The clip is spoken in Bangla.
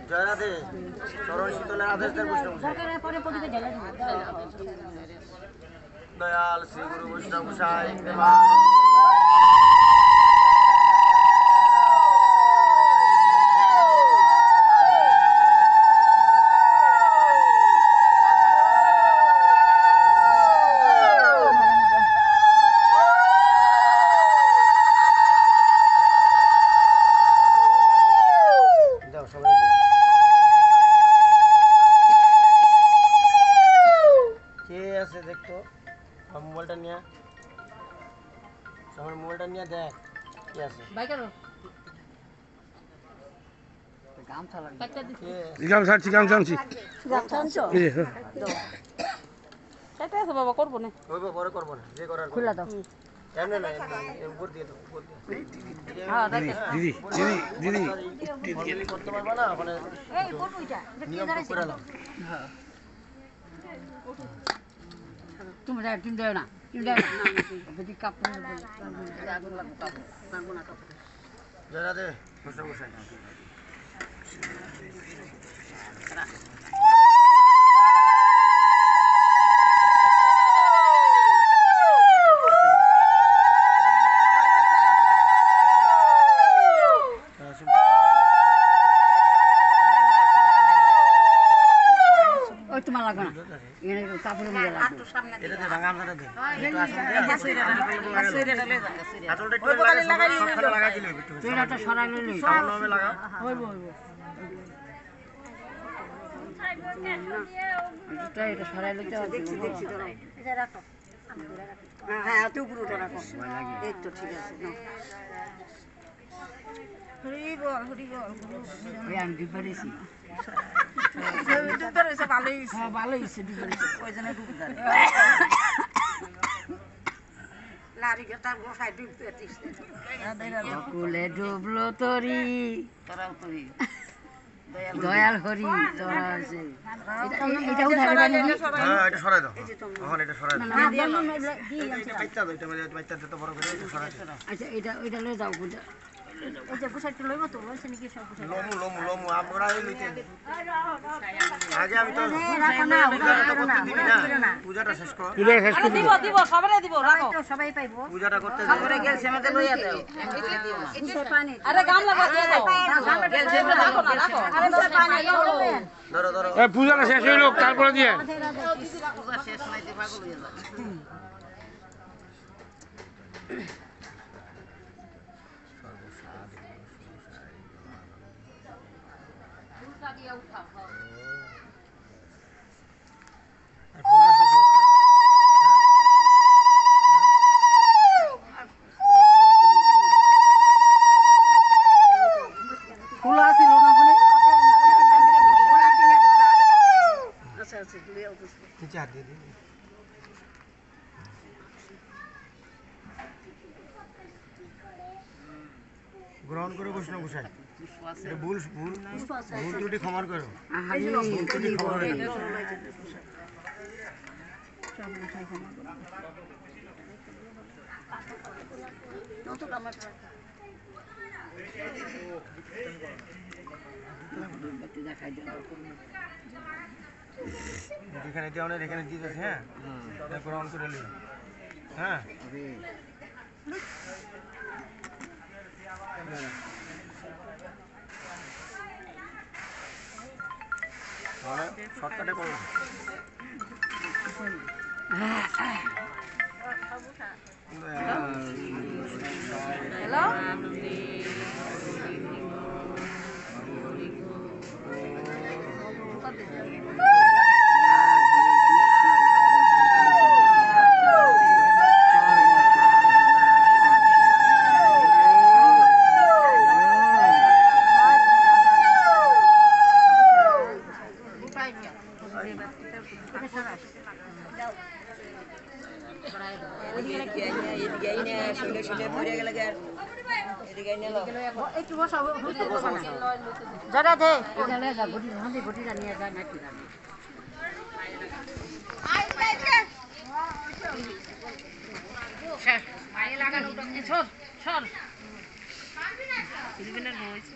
জয়রাধে চরণ শীতলের আদেশ দেন বৈষ্ণব দয়াল শ্রী গুরু বৈষ্ণব গোসাই দেখতো মোবাইলটা নিয়ে আমার মোবাইলটা নিয়ে দেখ কি আছে বাবা করবো না পরে করবো না যে করার খুলে দাও এমনি না উপর দিয়ে দাও উপর দিয়ে দিদি করতে পারবা না মানে নিয়ম করে নাও তুমি দেও না যদি কাপড় জয়রাধে বৈষ্ণব গোসাই তোমার লাগবে না কাপড় নিয়ে লাগবে এটা দে ভাঙা আমদাটা দে একটু আসল লাগা দিলে একটু এটা সরাই নিলে সামনে লাগা হইব এটা সরাই নিতে দেখছি এটা রাখো হ্যাঁ তুই পুরোটা রাখো এই তো ঠিক আছে হরি বল আমি দিবারেছি ভালোই কুলে ডুবলো তরি দয়াল হরি এটা সরাই দাও এটা সরাই দাও আচ্ছা এটা ওইটা লয়ে যাও আগে আমি তো পূজাটা শেষ করো সবাই পাইবো পূজাটা করতে পূজাটা শেষ হইল তারপরে দিয়ে গ্রহণ করে বৈষ্ণব গোসাই ভুল ত্রুটি ক্ষমা করো এখানে দেওয়া এখানে দিতেছে হ্যাঁ গ্রহণ করে নিও হ্যাঁ শর্টকাটে করো হ্যালো একটু বসা জরা দে এখানে যা গুটি হাতে গুটি নিয়ে যা নাকি জানি মায়ে লাগানো ছড় ছড় সিলভিনের বয়স